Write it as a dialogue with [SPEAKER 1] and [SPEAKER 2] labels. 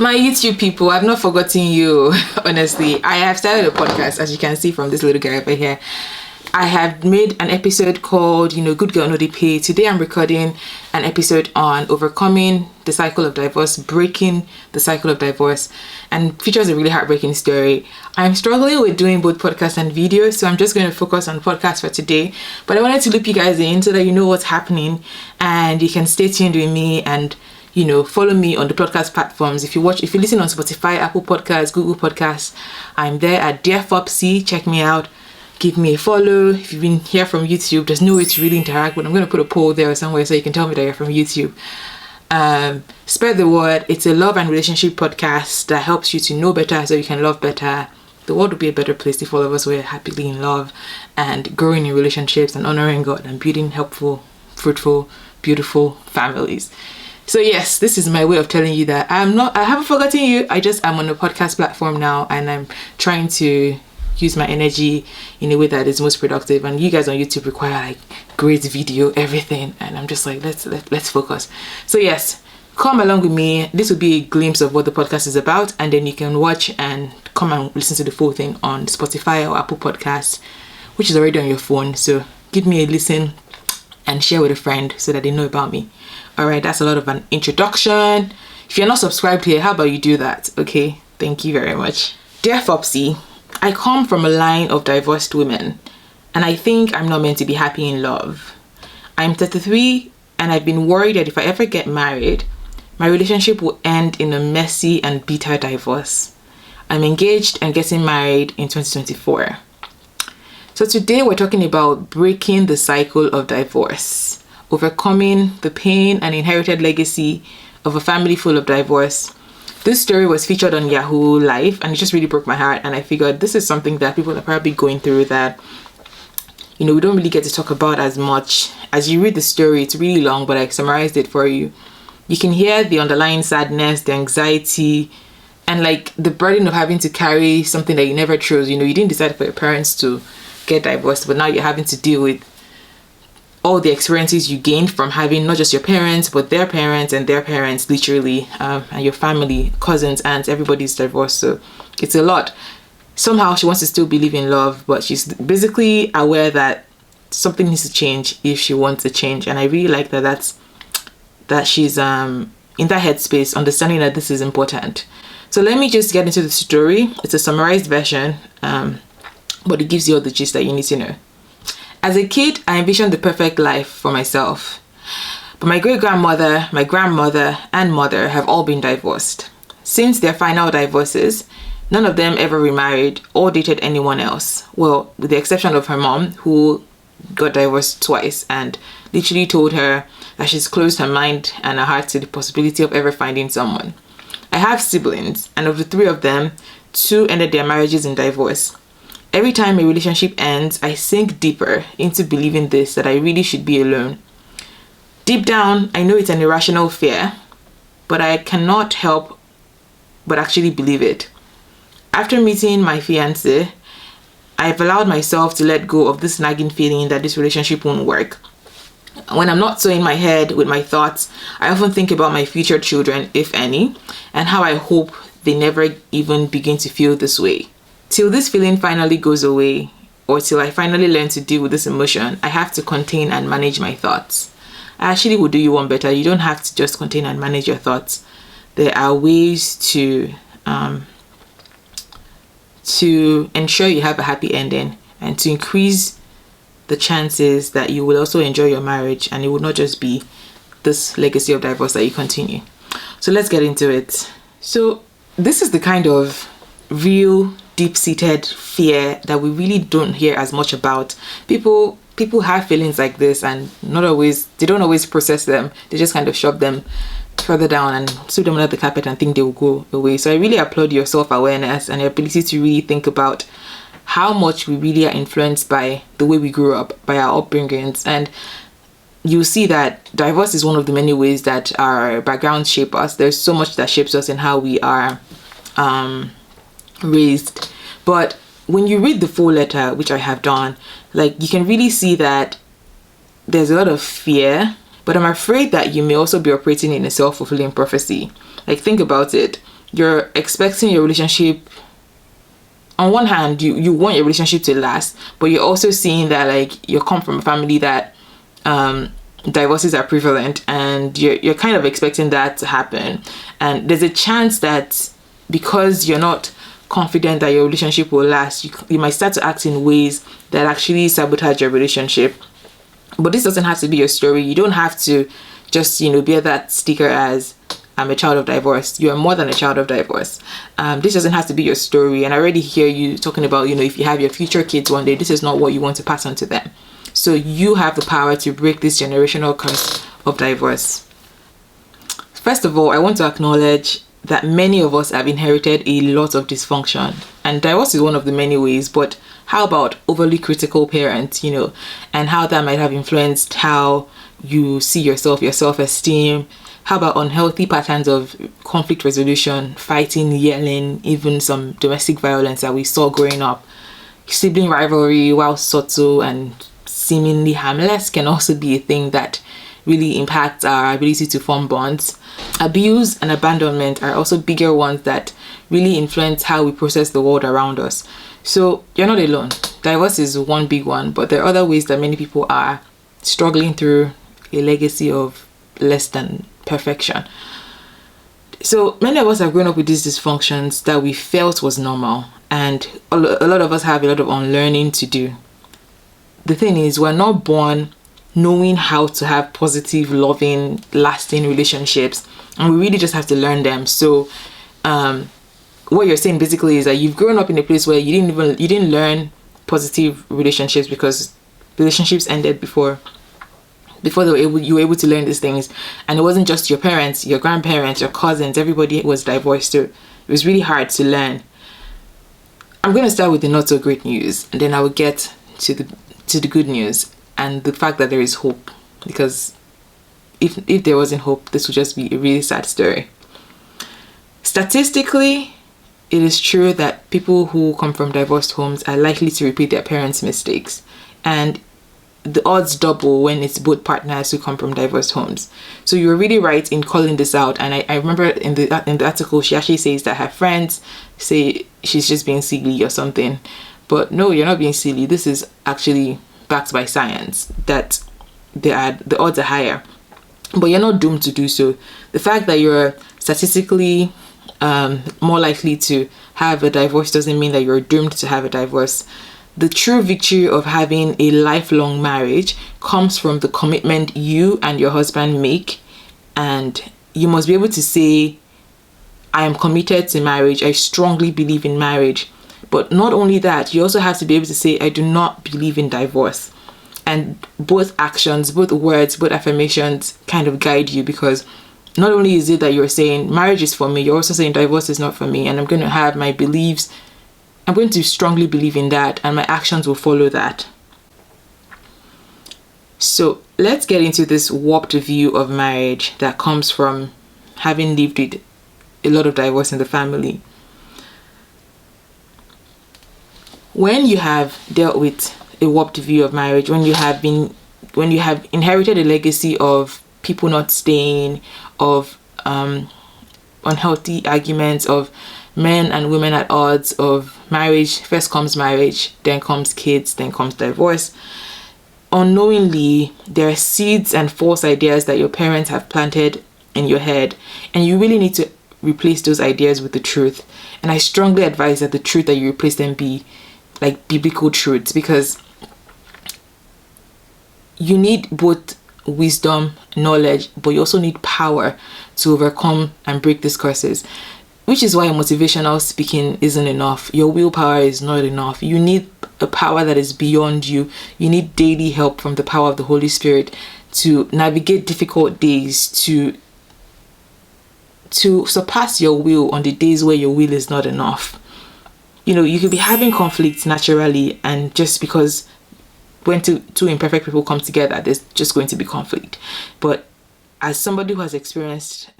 [SPEAKER 1] My YouTube people, I've not forgotten you. Honestly, I have started a podcast, as you can see from this little guy over here. I have made an episode called, Good Girl No Dey Pay. Today I'm recording an episode on overcoming the cycle of divorce, breaking the cycle of divorce, and features a really heartbreaking story. I'm struggling with doing both podcast and video, so I'm just going to focus on podcast for today. But I wanted to loop you guys in so that you know what's happening and you can stay tuned with me and follow me on the podcast platforms. If you listen on Spotify, Apple Podcasts, Google Podcasts, I'm there at Dear Fopsy. Check me out. Give me a follow. If you've been here from YouTube, there's no way to really interact, but I'm going to put a poll there somewhere so you can tell me that you're from YouTube. Spread the word. It's a love and relationship podcast that helps you to know better so you can love better. The world would be a better place if all of us were happily in love and growing in relationships and honoring God and building helpful, fruitful, beautiful families. So yes, this is my way of telling you that I haven't forgotten you. I'm on a podcast platform now and I'm trying to use my energy in a way that is most productive. And you guys on YouTube require like great video, everything. And I'm just like, let's focus. So yes, come along with me. This will be a glimpse of what the podcast is about. And then you can watch and come and listen to the full thing on Spotify or Apple Podcasts, which is already on your phone. So give me a listen and share with a friend so that they know about me. All right, that's a lot of an introduction. If you're not subscribed here, how about you do that? Okay, thank you very much. Dear Fopsy, I come from a line of divorced women, and I think I'm not meant to be happy in love. I'm 33, and I've been worried that if I ever get married, my relationship will end in a messy and bitter divorce. I'm engaged and getting married in 2024. So today we're talking about breaking the cycle of divorce, overcoming the pain and inherited legacy of a family full of divorce. This story was featured on Yahoo Live and it just really broke my heart, and I figured this is something that people are probably going through that we don't really get to talk about as much. As you read the story, it's really long, but I summarized it for you. You can hear the underlying sadness, the anxiety, and like the burden of having to carry something that you never chose. You didn't decide for your parents to get divorced, but now you're having to deal with all the experiences you gained from having not just your parents but their parents and their parents, literally, and your family, cousins, aunts, everybody's divorced. So it's a lot. Somehow she wants to still believe in love, but she's basically aware that something needs to change if she wants a change. And I really like that she's in that headspace, understanding that this is important. So let me just get into the story. It's a summarized version, but it gives you all the gist that you need to know. As a kid, I envisioned the perfect life for myself. But my great-grandmother, my grandmother, and mother have all been divorced. Since their final divorces, none of them ever remarried or dated anyone else. Well, with the exception of her mom, who got divorced twice and literally told her that she's closed her mind and her heart to the possibility of ever finding someone. I have siblings, and of the three of them, 2 ended their marriages in divorce. Every time a relationship ends, I sink deeper into believing that I really should be alone. Deep down, I know it's an irrational fear, but I cannot help but actually believe it. After meeting my fiancé, I've allowed myself to let go of this nagging feeling that this relationship won't work. When I'm not so in my head with my thoughts, I often think about my future children, if any, and how I hope they never even begin to feel this way. Till this feeling finally goes away, or till I finally learn to deal with this emotion, I have to contain and manage my thoughts. I actually will do you one better. You don't have to just contain and manage your thoughts. There are ways to ensure you have a happy ending and to increase the chances that you will also enjoy your marriage and it will not just be this legacy of divorce that you continue. So let's get into it. So this is the kind of real deep-seated fear that we really don't hear as much about. People have feelings like this and they don't always process them. They just kind of shove them further down and sweep them under the carpet and think they will go away. So I really applaud your self-awareness and your ability to really think about how much we really are influenced by the way we grew up, by our upbringings. And you see that divorce is one of the many ways that our backgrounds shape us. There's so much that shapes us in how we are raised. But when you read the full letter, which I have done, like, you can really see that there's a lot of fear, but I'm afraid that you may also be operating in a self-fulfilling prophecy. Like, think about it. you're expecting your relationship, on one hand, you want your relationship to last, but you're also seeing that like you come from a family that divorces are prevalent, and you're kind of expecting that to happen. And there's a chance that because you're not confident that your relationship will last, you might start to act in ways that actually sabotage your relationship. But this doesn't have to be your story. You don't have to just, bear that sticker as I'm a child of divorce. You are more than a child of divorce. This doesn't have to be your story. And I already hear you talking about, if you have your future kids one day, this is not what you want to pass on to them. So you have the power to break this generational curse of divorce. First of all, I want to acknowledge that many of us have inherited a lot of dysfunction. And divorce is one of the many ways, but how about overly critical parents, and how that might have influenced how you see yourself, your self-esteem. How about unhealthy patterns of conflict resolution, fighting, yelling, even some domestic violence that we saw growing up. Sibling rivalry, while subtle and seemingly harmless, can also be a thing that really impacts our ability to form bonds. Abuse and abandonment are also bigger ones that really influence how we process the world around us. So you're not alone. Divorce is one big one, but there are other ways that many people are struggling through a legacy of less than perfection. So many of us have grown up with these dysfunctions that we felt was normal, and a lot of us have a lot of unlearning to do. The thing is, we're not born knowing how to have positive, loving, lasting relationships, and we really just have to learn them. So what you're saying basically is that you've grown up in a place where you didn't learn positive relationships because relationships ended before you were able to learn these things. And it wasn't just your parents, your grandparents, your cousins, everybody was divorced too. It was really hard to learn. I'm going to start with the not so great news, and then I will get to the good news and the fact that there is hope, because if there wasn't hope, this would just be a really sad story. Statistically, it is true that people who come from divorced homes are likely to repeat their parents' mistakes, and the odds double when it's both partners who come from divorced homes. So you were really right in calling this out. And I remember in the article, she actually says that her friends say she's just being silly or something. But no, you're not being silly. This is actually backed by science, that the odds are higher. But you're not doomed to do so. The fact that you're statistically more likely to have a divorce doesn't mean that you're doomed to have a divorce. The true victory of having a lifelong marriage comes from the commitment you and your husband make. And you must be able to say, I am committed to marriage. I strongly believe in marriage. But not only that, you also have to be able to say, I do not believe in divorce. And both actions, both words, both affirmations kind of guide you, because not only is it that you're saying marriage is for me, you're also saying divorce is not for me, and I'm going to have my beliefs. I'm going to strongly believe in that, and my actions will follow that. So let's get into this warped view of marriage that comes from having lived with a lot of divorce in the family. When you have dealt with a warped view of marriage, when you have inherited a legacy of people not staying, of unhealthy arguments, of men and women at odds, of marriage, first comes marriage, then comes kids, then comes divorce. Unknowingly, there are seeds and false ideas that your parents have planted in your head, and you really need to replace those ideas with the truth. And I strongly advise that the truth that you replace them be like biblical truths, because you need both wisdom, knowledge, but you also need power to overcome and break these curses. Which is why motivational speaking isn't enough. Your willpower is not enough. You need a power that is beyond you. You need daily help from the power of the Holy Spirit to navigate difficult days, to surpass your will on the days where your will is not enough. You could be having conflicts naturally, and just because when two imperfect people come together, there's just going to be conflict. But as somebody who has experienced